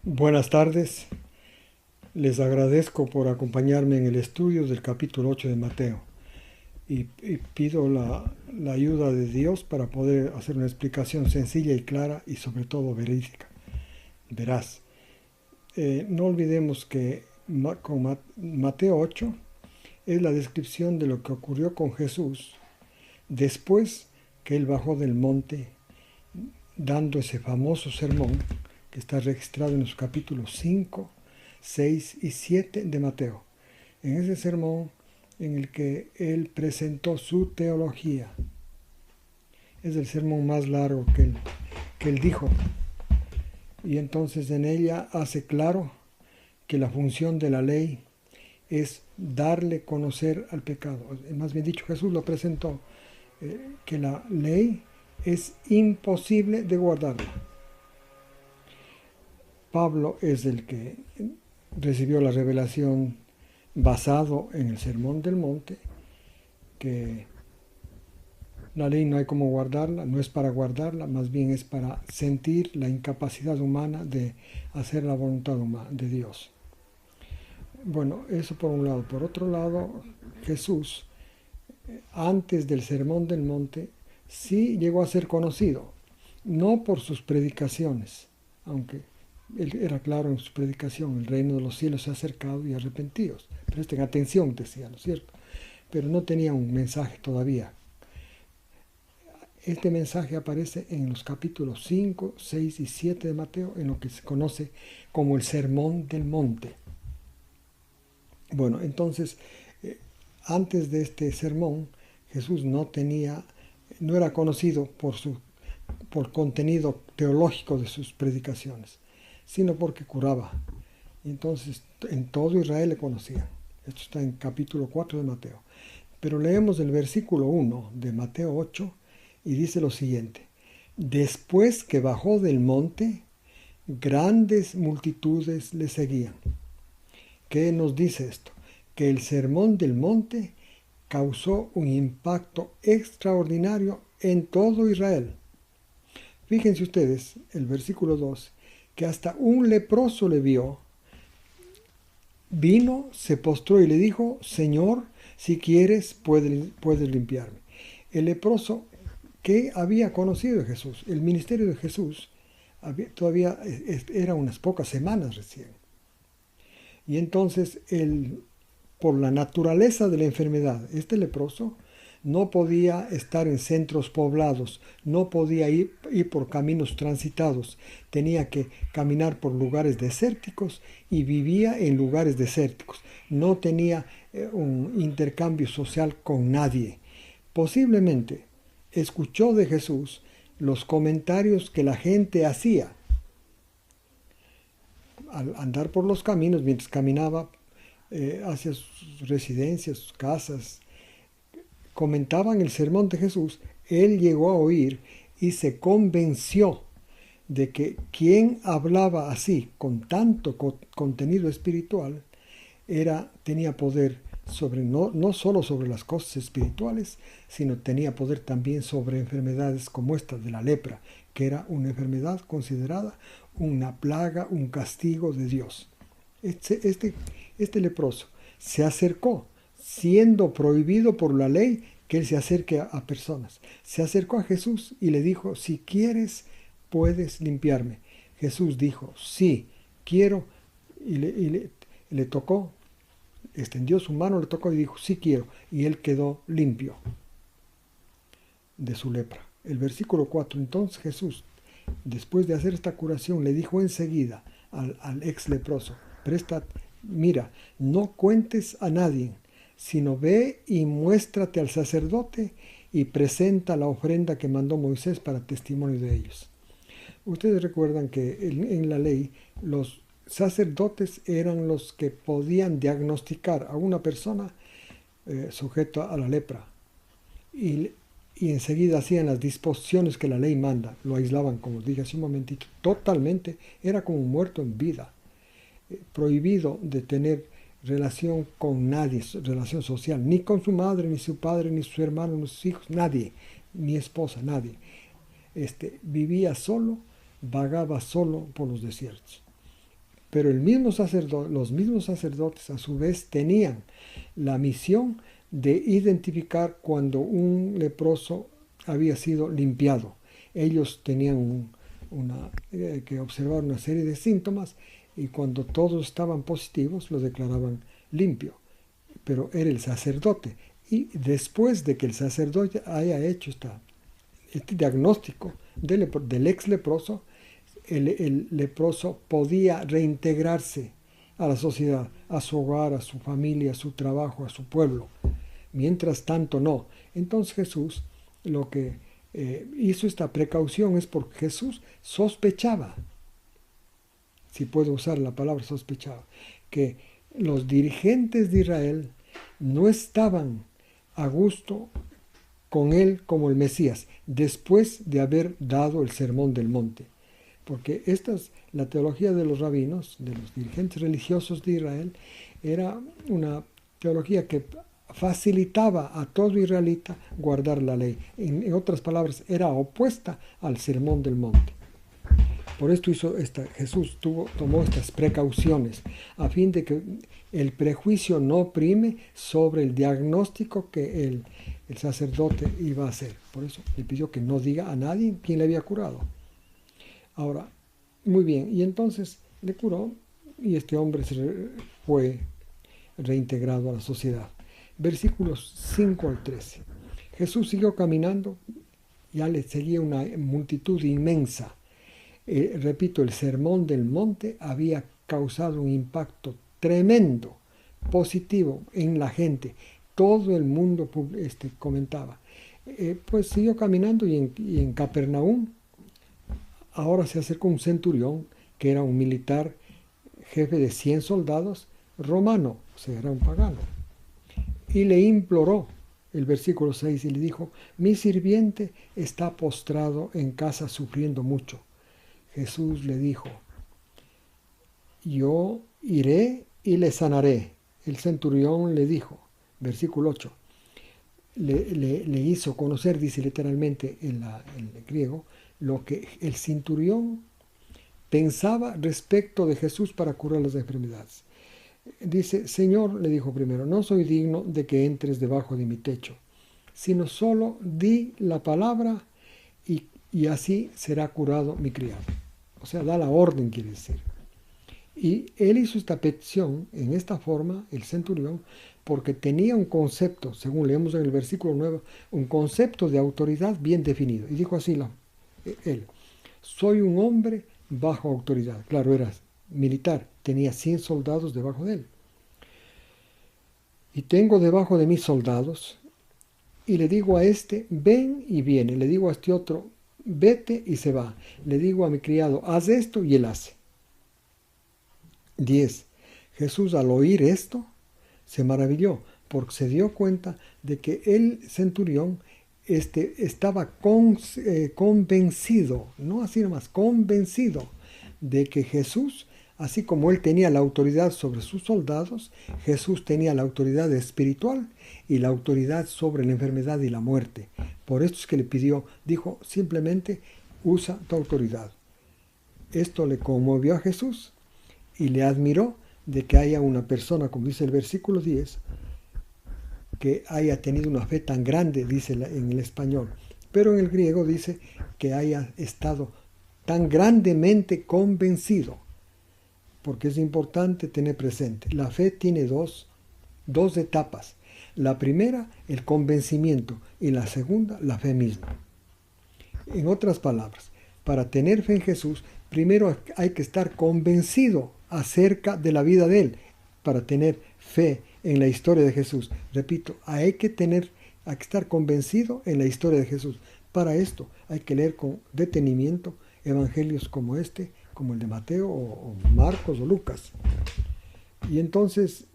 Buenas tardes, les agradezco por acompañarme en el estudio del capítulo 8 de Mateo y pido la ayuda de Dios para poder hacer una explicación sencilla y clara y sobre todo verídica, veraz. No olvidemos que Mateo 8 es la descripción de lo que ocurrió con Jesús después que él bajó del monte dando ese famoso sermón que está registrado en los capítulos 5, 6 y 7 de Mateo. En ese sermón en el que él presentó su teología. Es el sermón más largo que él dijo. Y entonces en ella hace claro que la función de la ley es darle conocer al pecado. Más bien dicho, Jesús lo presentó, que la ley es imposible de guardarla. Pablo es el que recibió la revelación basado en el Sermón del Monte, que la ley no hay cómo guardarla, no es para guardarla, más bien es para sentir la incapacidad humana de hacer la voluntad humana de Dios. Bueno, eso por un lado. Por otro lado, Jesús, antes del Sermón del Monte, sí llegó a ser conocido, no por sus predicaciones, aunque él era claro en su predicación: el reino de los cielos se ha acercado y arrepentidos. Presten atención, decía, ¿no es cierto? Pero no tenía un mensaje todavía. Este mensaje aparece en los capítulos 5, 6 y 7 de Mateo, en lo que se conoce como el Sermón del Monte. Bueno, entonces, antes de este sermón, Jesús no era conocido por contenido teológico de sus predicaciones, sino porque curaba. Entonces, en todo Israel le conocían. Esto está en capítulo 4 de Mateo. Pero leemos el versículo 1 de Mateo 8 y dice lo siguiente: después que bajó del monte, grandes multitudes le seguían. ¿Qué nos dice esto? Que el sermón del monte causó un impacto extraordinario en todo Israel. Fíjense ustedes, el versículo 2, que hasta un leproso le vio, vino, se postró y le dijo: Señor, si quieres, puedes limpiarme. El leproso, que había conocido a Jesús, el ministerio de Jesús, todavía era unas pocas semanas recién. Y entonces, por la naturaleza de la enfermedad, este leproso no podía estar en centros poblados, no podía ir por caminos transitados, tenía que caminar por lugares desérticos y vivía en lugares desérticos. No tenía un intercambio social con nadie. Posiblemente escuchó de Jesús los comentarios que la gente hacía al andar por los caminos, mientras caminaba hacia sus residencias, sus casas. Comentaban el sermón de Jesús. Él llegó a oír y se convenció de que quien hablaba así, con tanto contenido espiritual, tenía poder no solo sobre las cosas espirituales, sino tenía poder también sobre enfermedades como esta de la lepra, que era una enfermedad considerada una plaga, un castigo de Dios. Este leproso se acercó, siendo prohibido por la ley que él se acerque a personas. Se acercó a Jesús y le dijo: si quieres, puedes limpiarme. Jesús dijo: sí, quiero, y le tocó, extendió su mano, le tocó y dijo: sí quiero, y él quedó limpio de su lepra. El versículo 4, entonces Jesús, después de hacer esta curación, le dijo enseguida al ex leproso: mira, no cuentes a nadie, sino ve y muéstrate al sacerdote y presenta la ofrenda que mandó Moisés para testimonio de ellos. Ustedes recuerdan que en la ley los sacerdotes eran los que podían diagnosticar a una persona sujeta a la lepra y enseguida hacían las disposiciones que la ley manda. Lo aislaban, como dije hace un momentito, totalmente. Era como un muerto en vida, prohibido de tener relación con nadie, relación social, ni con su madre, ni su padre, ni sus hermanos, ni sus hijos, nadie, ni esposa, nadie. Vivía solo, vagaba solo por los desiertos. Pero los mismos sacerdotes a su vez tenían la misión de identificar cuando un leproso había sido limpiado. Ellos tenían que observar una serie de síntomas y cuando todos estaban positivos lo declaraban limpio. Pero era el sacerdote. Y después de que el sacerdote haya hecho este diagnóstico del ex leproso, el leproso podía reintegrarse a la sociedad, a su hogar, a su familia, a su trabajo, a su pueblo. Mientras tanto no. Entonces Jesús lo que hizo esta precaución es porque Jesús sospechaba, si puedo usar la palabra sospechaba, que los dirigentes de Israel no estaban a gusto con él como el Mesías, después de haber dado el Sermón del Monte. Porque la teología de los rabinos, de los dirigentes religiosos de Israel, era una teología que facilitaba a todo israelita guardar la ley. En otras palabras, era opuesta al Sermón del Monte. Por esto Jesús tomó estas precauciones, a fin de que el prejuicio no prime sobre el diagnóstico que el sacerdote iba a hacer. Por eso le pidió que no diga a nadie quién le había curado. Ahora, muy bien, y entonces le curó y este hombre fue reintegrado a la sociedad. Versículos 5 al 13. Jesús siguió caminando, ya le seguía una multitud inmensa. Repito, el Sermón del Monte había causado un impacto tremendo, positivo en la gente. Todo el mundo comentaba. Pues siguió caminando y en Capernaum ahora se acercó un centurión que era un militar jefe de 100 soldados romano, o sea, era un pagano. Y le imploró, el versículo 6, y le dijo: mi sirviente está postrado en casa sufriendo mucho. Jesús le dijo: yo iré y le sanaré. El centurión le dijo, versículo 8, le hizo conocer, dice literalmente en el griego, lo que el centurión pensaba respecto de Jesús para curar las enfermedades. Dice: Señor, le dijo primero, no soy digno de que entres debajo de mi techo, sino solo di la palabra y así será curado mi criado. O sea, da la orden, quiere decir. Y él hizo esta petición en esta forma, el centurión, porque tenía un concepto, según leemos en el versículo 9, un concepto de autoridad bien definido. Y dijo así él: soy un hombre bajo autoridad. Claro, era militar, tenía 100 soldados debajo de él. Y tengo debajo de mis soldados, y le digo a este, ven y viene. Le digo a este otro, vete y se va. Le digo a mi criado, haz esto y él hace. 10. Jesús, al oír esto, se maravilló, porque se dio cuenta de que el centurión estaba convencido, no así nomás, convencido de que Jesús, así como él tenía la autoridad sobre sus soldados, Jesús tenía la autoridad espiritual y la autoridad sobre la enfermedad y la muerte. Por esto es que le pidió, dijo simplemente, usa tu autoridad. Esto le conmovió a Jesús y le admiró de que haya una persona, como dice el versículo 10, que haya tenido una fe tan grande, dice en el español. Pero en el griego dice que haya estado tan grandemente convencido, porque es importante tener presente. La fe tiene dos etapas. La primera, el convencimiento, y la segunda, la fe misma. En otras palabras, para tener fe en Jesús, primero hay que estar convencido acerca de la vida de Él, para tener fe en la historia de Jesús. Repito, hay que estar convencido en la historia de Jesús. Para esto hay que leer con detenimiento evangelios como como el de Mateo o Marcos o Lucas. Y entonces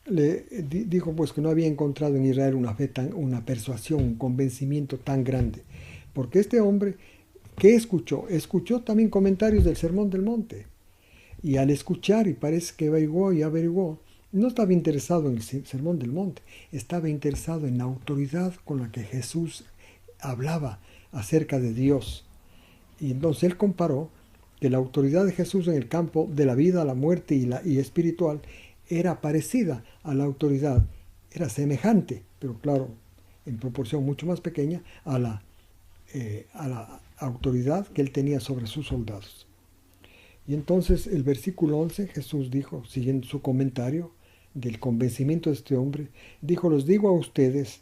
dijo pues que no había encontrado en Israel una fe una persuasión, un convencimiento tan grande. Porque este hombre, ¿qué escuchó? Escuchó también comentarios del Sermón del Monte. Y al escuchar, y parece que averiguó, no estaba interesado en el Sermón del Monte, estaba interesado en la autoridad con la que Jesús hablaba acerca de Dios. Y entonces él comparó que la autoridad de Jesús en el campo de la vida, la muerte y espiritual era parecida a la autoridad, era semejante, pero claro, en proporción mucho más pequeña a la autoridad que él tenía sobre sus soldados. Y entonces el versículo 11, Jesús dijo, siguiendo su comentario del convencimiento de este hombre, dijo, los digo a ustedes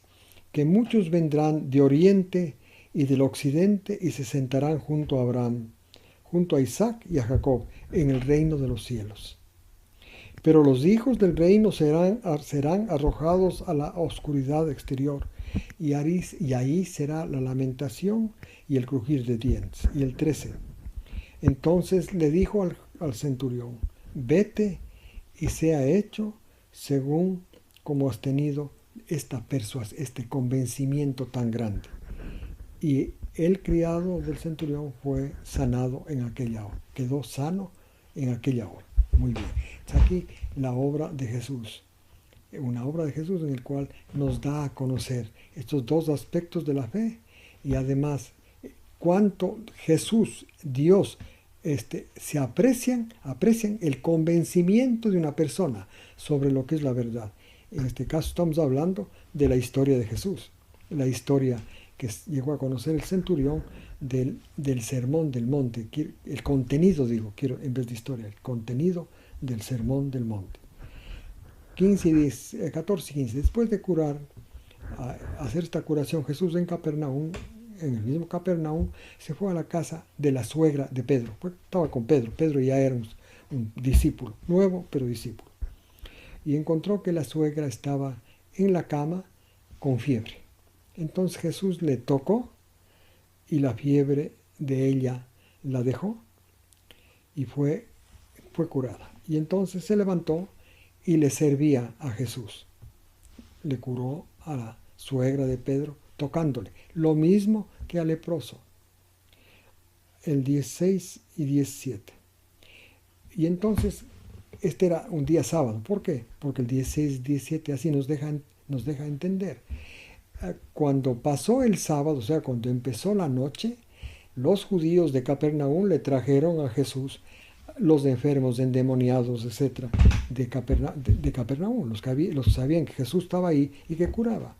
que muchos vendrán de oriente y del occidente y se sentarán junto a Abraham, junto a Isaac y a Jacob, en el reino de los cielos. Pero los hijos del reino serán arrojados a la oscuridad exterior, y ahí será la lamentación y el crujir de dientes. Y el 13. Entonces le dijo al centurión, vete y sea hecho según como has tenido este convencimiento tan grande. Y el criado del centurión fue sanado en aquella hora, quedó sano en aquella hora. Muy bien, está aquí la obra de Jesús, una obra de Jesús en el cual nos da a conocer estos dos aspectos de la fe y además cuánto Jesús, Dios, se aprecian el convencimiento de una persona sobre lo que es la verdad. En este caso estamos hablando de la historia de Jesús, la historia que llegó a conocer el centurión del sermón del monte, el contenido, quiero en vez de historia, el contenido del sermón del monte. 14 y 15. Después de hacer esta curación, Jesús en Capernaum, en el mismo Capernaum, se fue a la casa de la suegra de Pedro. Estaba con Pedro. Pedro ya era un discípulo, nuevo, pero discípulo. Y encontró que la suegra estaba en la cama con fiebre. Entonces Jesús le tocó y la fiebre de ella la dejó y fue curada. Y entonces se levantó y le servía a Jesús. Le curó a la suegra de Pedro tocándole, lo mismo que al leproso. El 16 y 17. Y entonces, este era un día sábado. ¿Por qué? Porque el 16 y 17 así nos deja entender. Cuando pasó el sábado, o sea, cuando empezó la noche, los judíos de Capernaum le trajeron a Jesús los enfermos, endemoniados, etc., de Capernaum, los que sabían que Jesús estaba ahí y que curaba.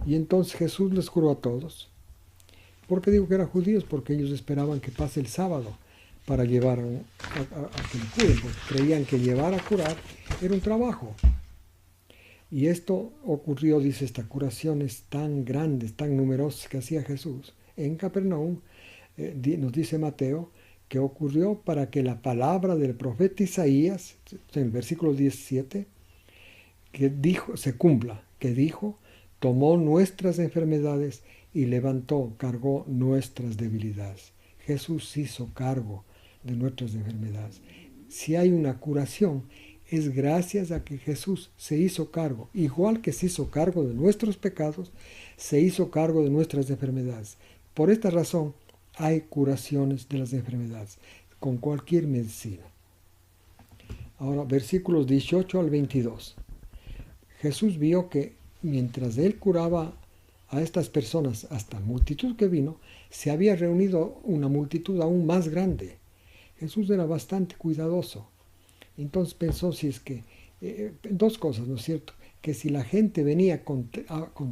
Y entonces Jesús les curó a todos. ¿Por qué digo que eran judíos? Porque ellos esperaban que pase el sábado para llevar a que le curen, porque creían que llevar a curar era un trabajo. Y esto ocurrió, dice, estas curaciones tan grandes, tan numerosas que hacía Jesús en Capernaum, nos dice Mateo, que ocurrió para que la palabra del profeta Isaías, en el versículo 17, que dijo, se cumpla, que dijo, tomó nuestras enfermedades y cargó nuestras debilidades. Jesús hizo cargo de nuestras enfermedades. Si hay una curación, es gracias a que Jesús se hizo cargo, igual que se hizo cargo de nuestros pecados, se hizo cargo de nuestras enfermedades. Por esta razón, hay curaciones de las enfermedades, con cualquier medicina. Ahora, versículos 18 al 22. Jesús vio que mientras él curaba a estas personas, hasta la multitud que vino, se había reunido una multitud aún más grande. Jesús era bastante cuidadoso. Entonces pensó si es que, dos cosas, ¿no es cierto? Que si la gente venía con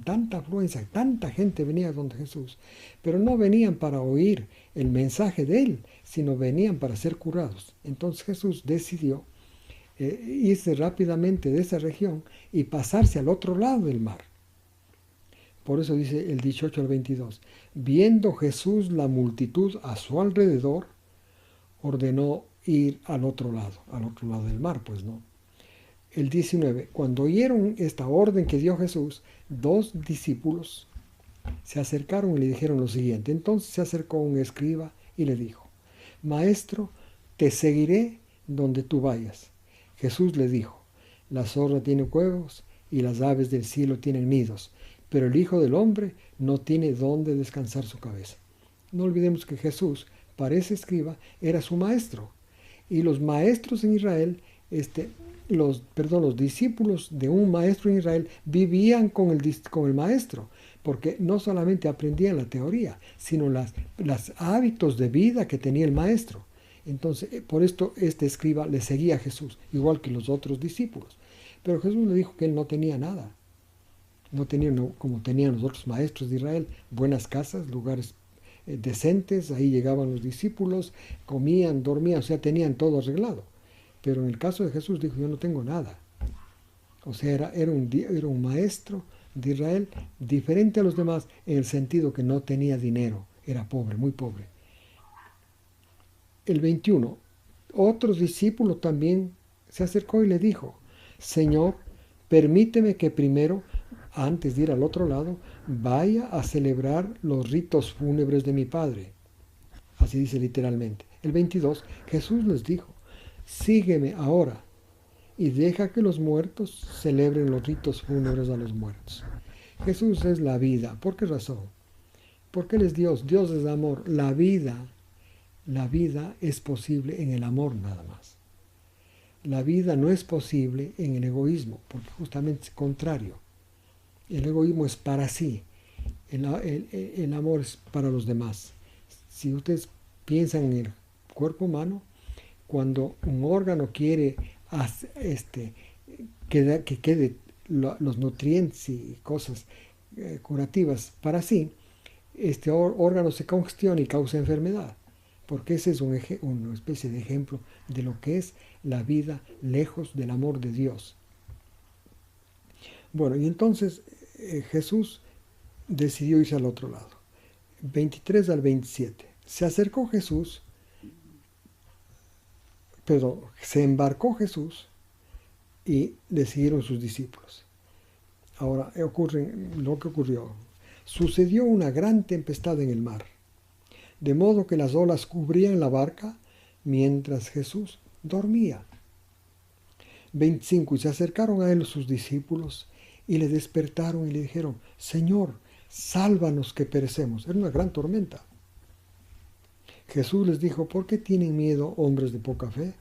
tanta afluencia, tanta gente venía donde Jesús, pero no venían para oír el mensaje de él, sino venían para ser curados. Entonces Jesús decidió irse rápidamente de esa región y pasarse al otro lado del mar. Por eso dice el 18 al 22, viendo Jesús la multitud a su alrededor, ordenó ir al otro lado del mar, pues no. El 19, cuando oyeron esta orden que dio Jesús, 2 discípulos se acercaron y le dijeron lo siguiente. Entonces se acercó un escriba y le dijo, Maestro, te seguiré donde tú vayas. Jesús le dijo, la zorra tiene cuevos y las aves del cielo tienen nidos, pero el Hijo del Hombre no tiene dónde descansar su cabeza. No olvidemos que Jesús, para ese escriba, era su maestro. Y los maestros en Israel, los discípulos de un maestro en Israel vivían con el maestro. porque no solamente aprendían la teoría, sino los hábitos de vida que tenía el maestro. Entonces, por esto este escriba le seguía a Jesús, igual que los otros discípulos. Pero Jesús le dijo que él no tenía nada. No tenía, como tenían los otros maestros de Israel, buenas casas, lugares decentes, ahí llegaban los discípulos, comían, dormían, o sea, tenían todo arreglado. Pero en el caso de Jesús dijo, yo no tengo nada. O sea, era un maestro de Israel diferente a los demás en el sentido que no tenía dinero, era pobre, muy pobre. El 21, otro discípulo también se acercó y le dijo, Señor, permíteme que primero, antes de ir al otro lado, vaya a celebrar los ritos fúnebres de mi padre. Así dice literalmente. El 22, Jesús les dijo, sígueme ahora y deja que los muertos celebren los ritos fúnebres a los muertos. Jesús es la vida. ¿Por qué razón? Porque Él es Dios. Dios es amor. La vida es posible en el amor nada más. La vida no es posible en el egoísmo, porque justamente es contrario. El egoísmo es para sí. El amor es para los demás. Si ustedes piensan en el cuerpo humano, cuando un órgano quiere que quede los nutrientes y cosas curativas para sí, este órgano se congestiona y causa enfermedad, porque ese es una especie de ejemplo de lo que es la vida lejos del amor de Dios. Bueno, y entonces Jesús decidió irse al otro lado. 23 al 27. Se acercó Jesús, se embarcó Jesús y le siguieron sus discípulos. Ahora ocurre lo que ocurrió. Sucedió una gran tempestad en el mar, de modo que las olas cubrían la barca mientras Jesús dormía. 25. Y se acercaron a él sus discípulos y le despertaron y le dijeron, Señor, sálvanos que perecemos. Era una gran tormenta. Jesús les dijo, ¿por qué tienen miedo, hombres de poca fe?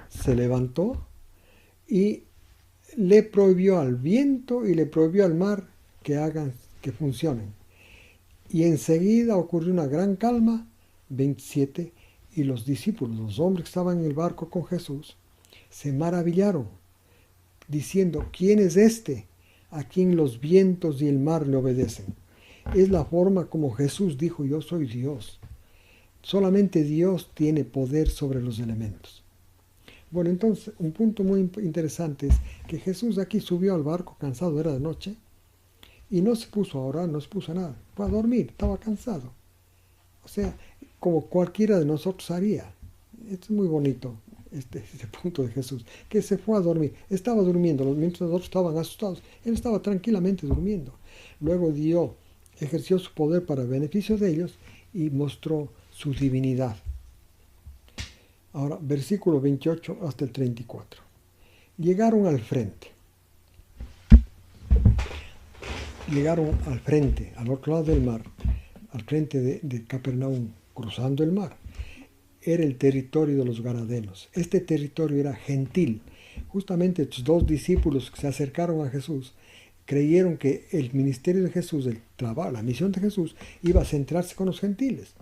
Se levantó y le prohibió al viento y le prohibió al mar que funcionen. Y enseguida ocurrió una gran calma. 27. Y los discípulos, los hombres que estaban en el barco con Jesús, se maravillaron, diciendo, ¿quién es este a quien los vientos y el mar le obedecen? Es la forma como Jesús dijo, yo soy Dios. Solamente Dios tiene poder sobre los elementos. Bueno, entonces, un punto muy interesante es que Jesús aquí subió al barco cansado, era de noche, y no se puso a orar, no se puso a nada, fue a dormir, estaba cansado. O sea, como cualquiera de nosotros haría. Esto es muy bonito, este punto de Jesús, que se fue a dormir. Estaba durmiendo, mientras los otros estaban asustados, él estaba tranquilamente durmiendo. Luego ejerció su poder para beneficio de ellos y mostró su divinidad. Ahora, versículo 28 hasta el 34. Llegaron al frente, al otro lado del mar, al frente de Capernaum, cruzando el mar. Era el territorio de los gadarenos. Este territorio era gentil. Justamente estos dos discípulos que se acercaron a Jesús creyeron que el ministerio de Jesús, el trabajo, la misión de Jesús, iba a centrarse con los gentiles.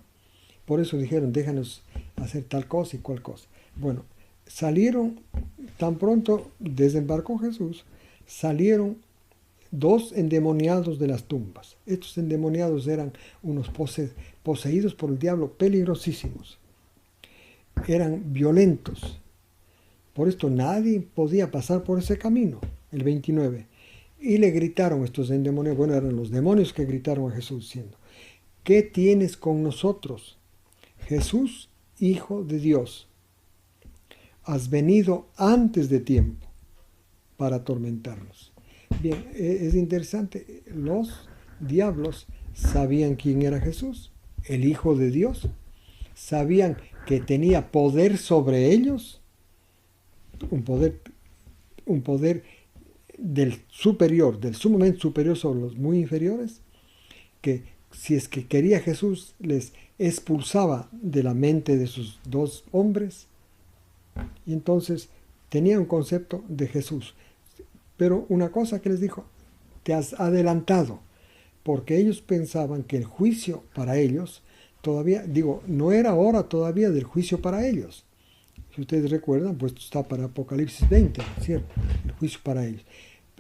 Por eso dijeron, déjanos hacer tal cosa y cual cosa. Bueno, salieron, tan pronto desembarcó Jesús, salieron dos endemoniados de las tumbas. Estos endemoniados eran unos poseídos por el diablo, peligrosísimos. Eran violentos. Por esto nadie podía pasar por ese camino. El 29. Y le gritaron estos endemoniados, bueno, eran los demonios que gritaron a Jesús diciendo, ¿qué tienes con nosotros, Jesús, Hijo de Dios? Has venido antes de tiempo para atormentarnos. Bien, es interesante, los diablos sabían quién era Jesús, el Hijo de Dios, sabían que tenía poder sobre ellos, un poder del sumamente superior sobre los muy inferiores, que si es que quería Jesús les expulsaba de la mente de sus dos hombres, y entonces tenía un concepto de Jesús. Pero una cosa que les dijo, te has adelantado, porque ellos pensaban que el juicio para ellos todavía, no era hora todavía del juicio para ellos. Si ustedes recuerdan, pues está para Apocalipsis 20, ¿cierto? El juicio para ellos.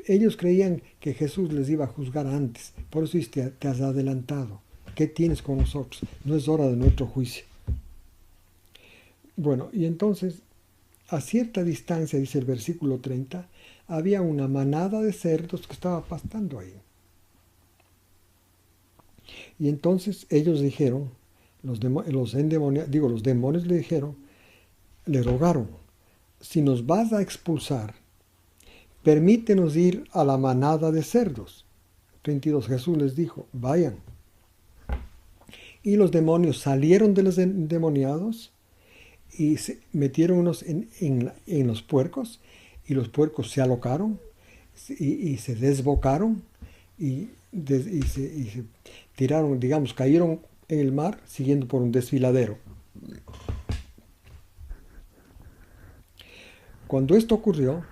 Ellos creían que Jesús les iba a juzgar antes. Por eso te has adelantado. ¿Qué tienes con nosotros? No es hora de nuestro juicio. Bueno, y entonces, a cierta distancia, dice el versículo 30, había una manada de cerdos que estaba pastando ahí. Y entonces ellos dijeron, los demonios le dijeron, le rogaron, si nos vas a expulsar, permítenos ir a la manada de cerdos. 32. Jesús les dijo, vayan. Y los demonios salieron de los endemoniados y se metieron en los puercos, y los puercos se alocaron y se desbocaron y se tiraron, cayeron en el mar siguiendo por un desfiladero. Cuando esto ocurrió,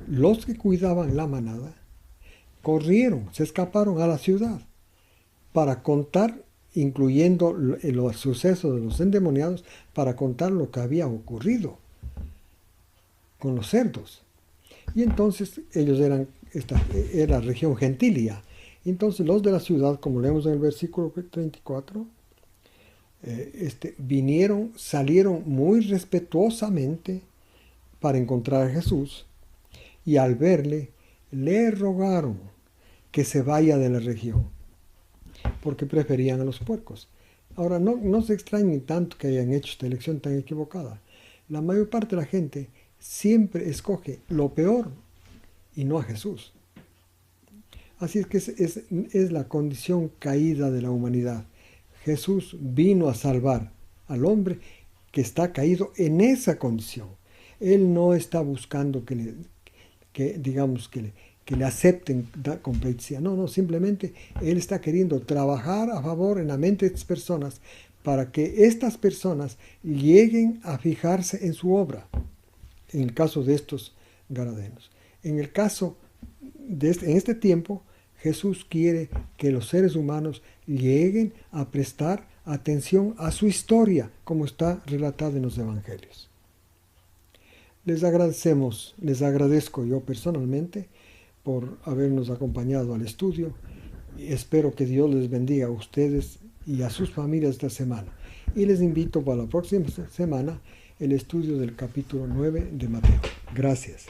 los que cuidaban la manada corrieron, se escaparon a la ciudad para contar, incluyendo los sucesos de los endemoniados, para contar lo que había ocurrido con los cerdos. Y entonces ellos era región gentilia. Entonces los de la ciudad, como leemos en el versículo 34, salieron muy respetuosamente para encontrar a Jesús, y al verle le rogaron que se vaya de la región, porque preferían a los puercos. Ahora, no se extrañen tanto que hayan hecho esta elección tan equivocada. La mayor parte de la gente siempre escoge lo peor y no a Jesús. Así es que es la condición caída de la humanidad. Jesús vino a salvar al hombre que está caído en esa condición. Él no está buscando que le acepten con pleitesía. No, simplemente Él está queriendo trabajar a favor en la mente de estas personas para que estas personas lleguen a fijarse en su obra. En el caso de estos gadarenos. En este tiempo, Jesús quiere que los seres humanos lleguen a prestar atención a su historia, como está relatada en los evangelios. Les agradezco yo personalmente por habernos acompañado al estudio, y espero que Dios les bendiga a ustedes y a sus familias esta semana. Y les invito para la próxima semana el estudio del capítulo 9 de Mateo. Gracias.